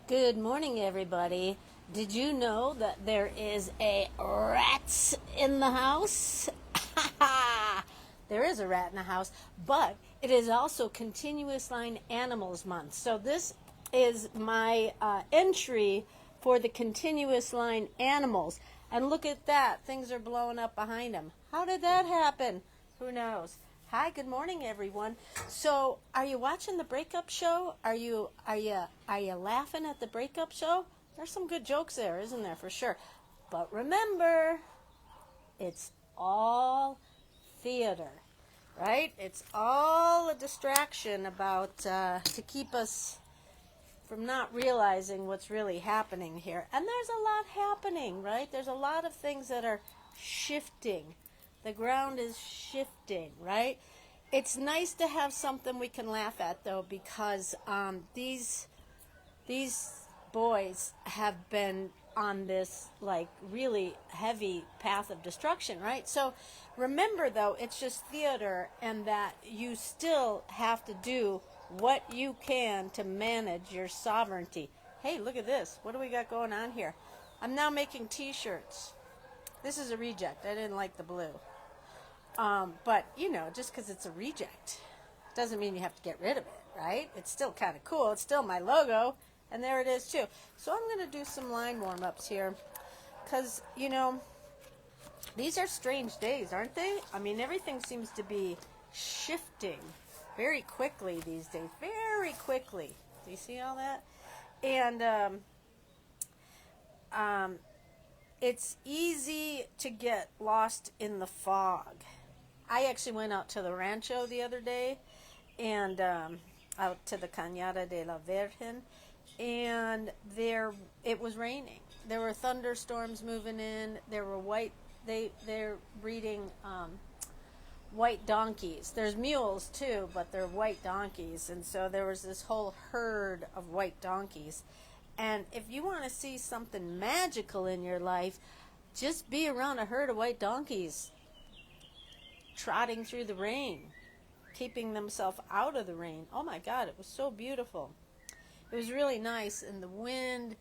Good morning, everybody. Did you know that there is a rat in the house? There is a rat in the house, but it is also Continuous Line Animals Month. So this is my entry for the Continuous Line Animals. And look at that. Things are blowing up behind them. How did that happen? Who knows? Hi, good morning, everyone. So, are you watching the breakup show? Are you laughing at the breakup show? There's some good jokes there, isn't there, for sure? But remember, it's all theater, right? It's all a distraction about to keep us from not realizing what's really happening here. And there's a lot happening, right? There's a lot of things that are shifting. The ground is shifting, right? It's nice to have something we can laugh at, though, because these boys have been on this like really heavy path of destruction, right? So remember, though, it's just theater, and that you still have to do what you can to manage your sovereignty. Hey, look at this. What do we got going on here? I'm now making t-shirts. This is a reject. I didn't like the blue. But, just because it's a reject doesn't mean you have to get rid of it, right? It's still kind of cool. It's still my logo, and there it is, too. So I'm going to do some line warm-ups here because, these are strange days, aren't they? I mean, everything seems to be shifting very quickly these days, very quickly. Do you see all that? And it's easy to get lost in the fog. I actually went out to the rancho the other day, and out to the Cañada de la Virgen, and it was raining. There were thunderstorms moving in. There were they're breeding white donkeys. There's mules too, but they're white donkeys, and so there was this whole herd of white donkeys. And if you want to see something magical in your life, just be around a herd of white donkeys trotting through the rain, keeping themselves out of the rain. Oh my God, it was so beautiful. It was really nice, and the wind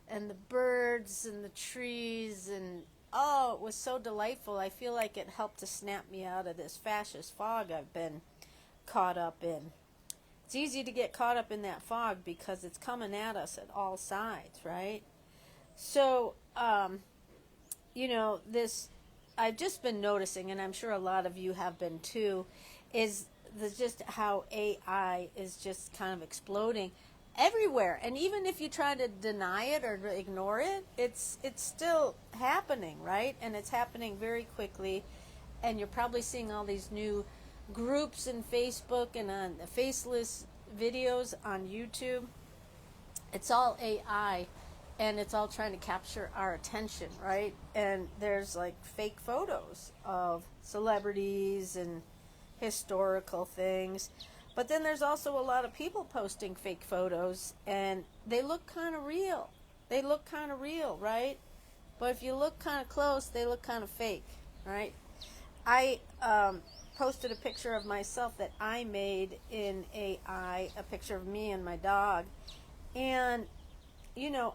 and the birds and the trees, and oh, it was so delightful. I feel like it helped to snap me out of this fascist fog I've been caught up in. It's easy to get caught up in that fog because it's coming at us at all sides, right? So, this I've just been noticing, and I'm sure a lot of you have been too, is just how AI is just kind of exploding everywhere. And even if you try to deny it or ignore it, it's still happening, right? And it's happening very quickly. And you're probably seeing all these new groups in Facebook and on the faceless videos on YouTube. It's all AI, and it's all trying to capture our attention, right? And there's like fake photos of celebrities and historical things. But then there's also a lot of people posting fake photos, and they look kind of real. They look kind of real, right? But if you look kind of close, they look kind of fake, right? I posted a picture of myself that I made in AI, a picture of me and my dog. And,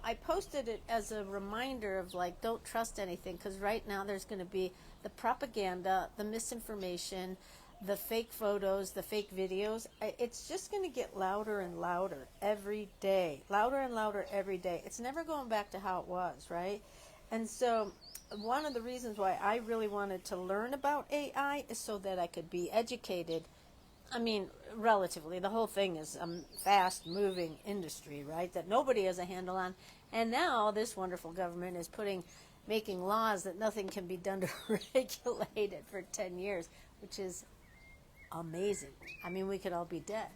I posted it as a reminder of, like, don't trust anything, because right now there's going to be the propaganda, the misinformation, the fake photos, the fake videos. It's just going to get louder and louder every day. Louder and louder every day. It's never going back to how it was, right? And so one of the reasons why I really wanted to learn about AI is so that I could be educated. I mean, relatively, the whole thing is a fast-moving industry, right, that nobody has a handle on. And now this wonderful government is making laws that nothing can be done to regulate it for 10 years, which is amazing. I mean, we could all be dead.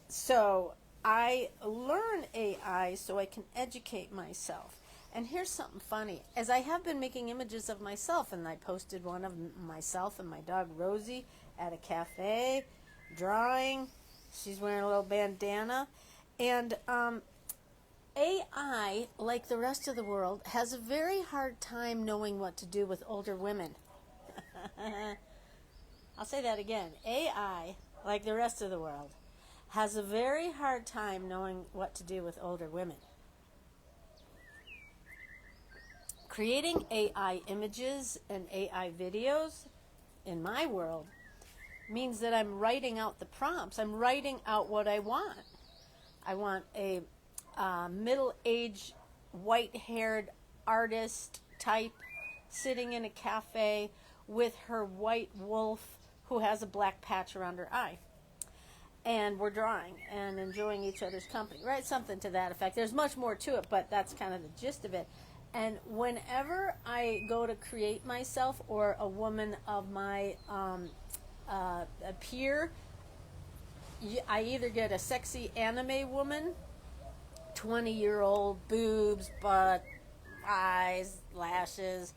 So I learn AI so I can educate myself. And here's something funny. As I have been making images of myself, and I posted one of myself and my dog Rosie at a cafe, drawing. She's wearing a little bandana. And AI, like the rest of the world, has a very hard time knowing what to do with older women. I'll say that again. AI, like the rest of the world, has a very hard time knowing what to do with older women. Creating AI images and AI videos in my world means that I'm writing out the prompts. I'm writing out what I want. I want a middle-aged, white-haired artist type sitting in a cafe with her white wolf who has a black patch around her eye. And we're drawing and enjoying each other's company, right? Something to that effect. There's much more to it, but that's kind of the gist of it. And whenever I go to create myself or a woman of my peer, I either get a sexy anime woman, 20-year-old, boobs, butt, eyes, lashes,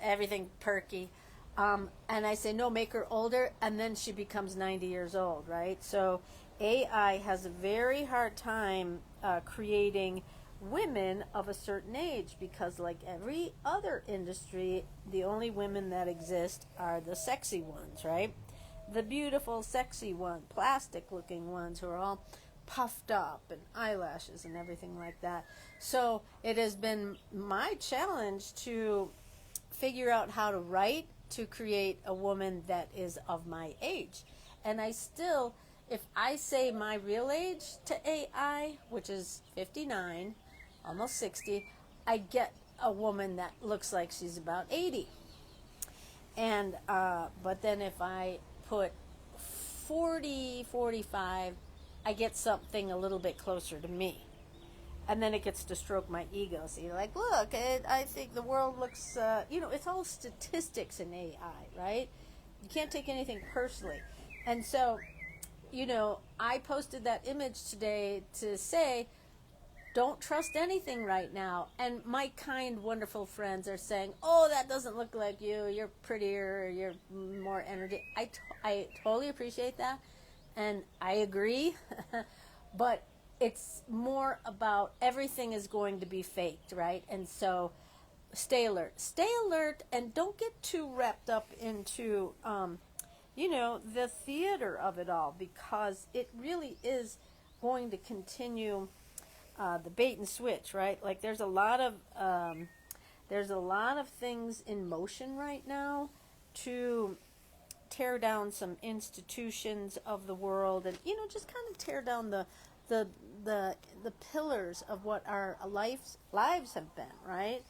everything perky. And I say, no, make her older, and then she becomes 90 years old, right? So AI has a very hard time creating women of a certain age because, like every other industry, the only women that exist are the sexy ones, right? The beautiful, sexy ones, plastic-looking ones who are all puffed up and eyelashes and everything like that. So it has been my challenge to figure out how to write to create a woman that is of my age. And I still, if I say my real age to AI, which is 59, almost 60, I get a woman that looks like she's about 80. And but then if I put 40, 45, I get something a little bit closer to me. And then it gets to stroke my ego. So you're like, look, I think the world looks, it's all statistics in AI, right? You can't take anything personally. And so, I posted that image today to say, don't trust anything right now. And my kind, wonderful friends are saying, oh, that doesn't look like you. You're prettier. You're more energy. I totally appreciate that. And I agree. But it's more about everything is going to be faked, right? And so stay alert. Stay alert and don't get too wrapped up into, the theater of it all, because it really is going to continue the bait and switch, right? Like there's a lot of things in motion right now to tear down some institutions of the world, and just kind of tear down the pillars of what our lives have been, right?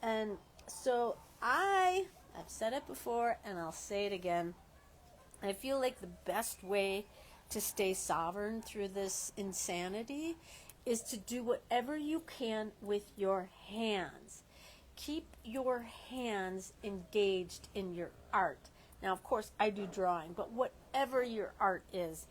And so I've said it before and I'll say it again. I feel like the best way to stay sovereign through this insanity is to do whatever you can with your hands. Keep your hands engaged in your art. Now, of course, I do drawing, but whatever your art is,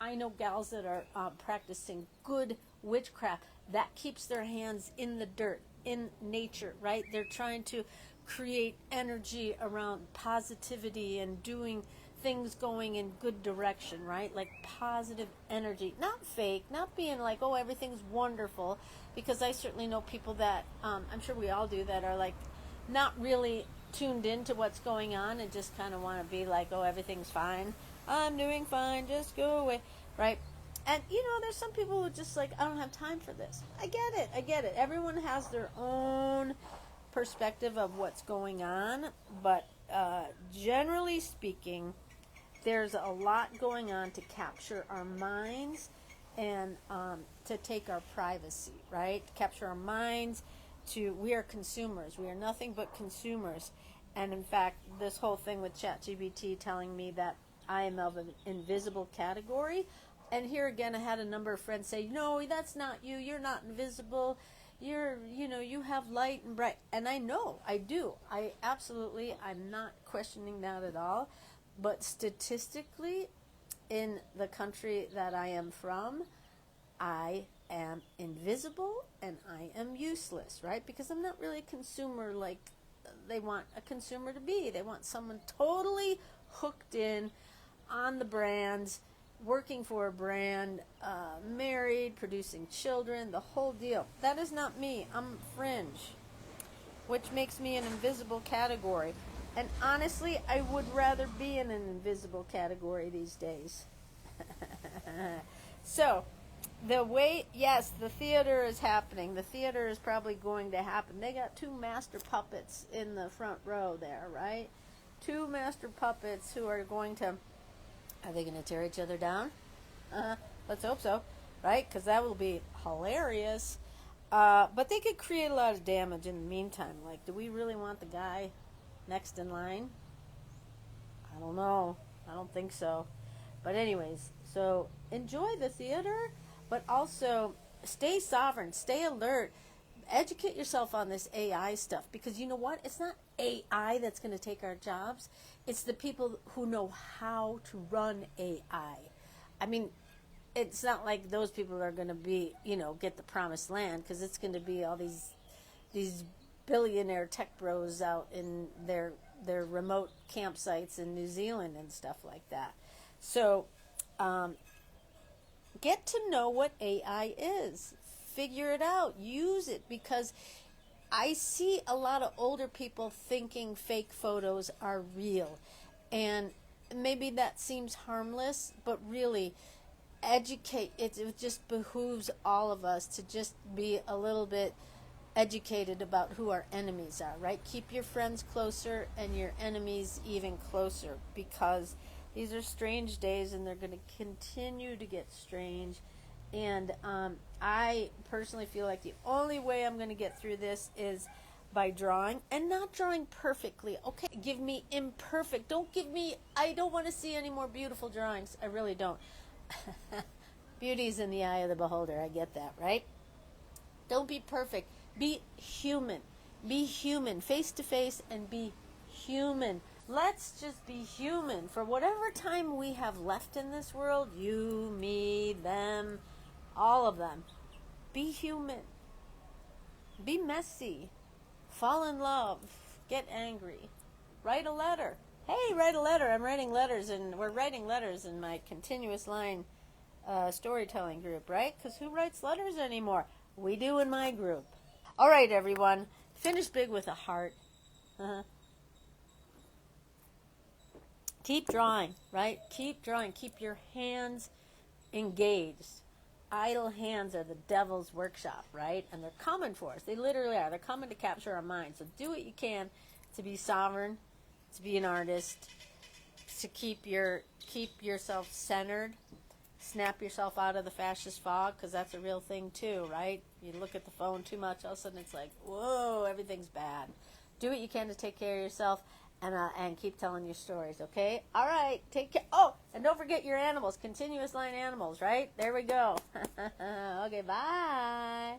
I know gals that are practicing good witchcraft. That keeps their hands in the dirt, in nature, right? They're trying to create energy around positivity and doing things going in good direction, right? Like positive energy, not fake, not being like, oh, everything's wonderful, because I certainly know people that, I'm sure we all do, that are like not really tuned into what's going on and just kind of want to be like, oh, everything's fine. I'm doing fine. Just go away. Right? And, there's some people who just like, I don't have time for this. I get it. Everyone has their own perspective of what's going on. But generally speaking, there's a lot going on to capture our minds and to take our privacy, right? To capture our minds. We are consumers. We are nothing but consumers. And in fact, this whole thing with ChatGPT telling me that I am of an invisible category. And here again, I had a number of friends say, no, that's not you. You're not invisible. You have light and bright. And I know, I do. I'm not questioning that at all. But statistically, in the country that I am from, I am invisible and I am useless, right? Because I'm not really a consumer like they want a consumer to be. They want someone totally hooked in on the brands, working for a brand, married, producing children, the whole deal. That is not me. I'm fringe, which makes me an invisible category. And honestly, I would rather be in an invisible category these days. So, the way, yes, the theater is happening. The theater is probably going to happen. They got two master puppets in the front row there, right? Two master puppets who are going to, are they going to tear each other down? Let's hope so, right? Because that will be hilarious. But they could create a lot of damage in the meantime. Like, do we really want the guy next in line? I don't know. I don't think so. But anyways, so enjoy the theater, but also stay sovereign, stay alert, educate yourself on this AI stuff, because you know what? It's not AI that's going to take our jobs. It's the people who know how to run AI. I mean, it's not like those people are going to be, get the promised land, because it's going to be all these billionaire tech bros out in their remote campsites in New Zealand and stuff like that. So, get to know what AI is. Figure it out. Use it, because I see a lot of older people thinking fake photos are real. And maybe that seems harmless, but really, educate. It just behooves all of us to just be a little bit educated about who our enemies are, right? Keep your friends closer and your enemies even closer, because these are strange days and they're going to continue to get strange. And I personally feel like the only way I'm going to get through this is by drawing, and not drawing perfectly. Okay, give me imperfect. I don't want to see any more beautiful drawings. I really don't. Beauty's in the eye of the beholder. I get that, right? Don't be perfect. Be human. Be human, face to face, and be human. Let's just be human for whatever time we have left in this world. You, me, them, all of them. Be human. Be messy. Fall in love. Get angry. Write a letter. Hey, write a letter. I'm writing letters, and we're writing letters in my continuous line storytelling group, right? Because who writes letters anymore? We do in my group. All right, everyone. Finish big with a heart. Keep drawing, right? Keep drawing. Keep your hands engaged. Idle hands are the devil's workshop, right? And they're coming for us. They literally are. They're coming to capture our minds. So do what you can to be sovereign, to be an artist, to keep yourself centered. Snap yourself out of the fascist fog, because that's a real thing too, right? You look at the phone too much, all of a sudden it's like, whoa, everything's bad. Do what you can to take care of yourself, and keep telling your stories, okay? All right, take care. Oh, and don't forget your animals, continuous line animals, right? There we go. Okay, bye.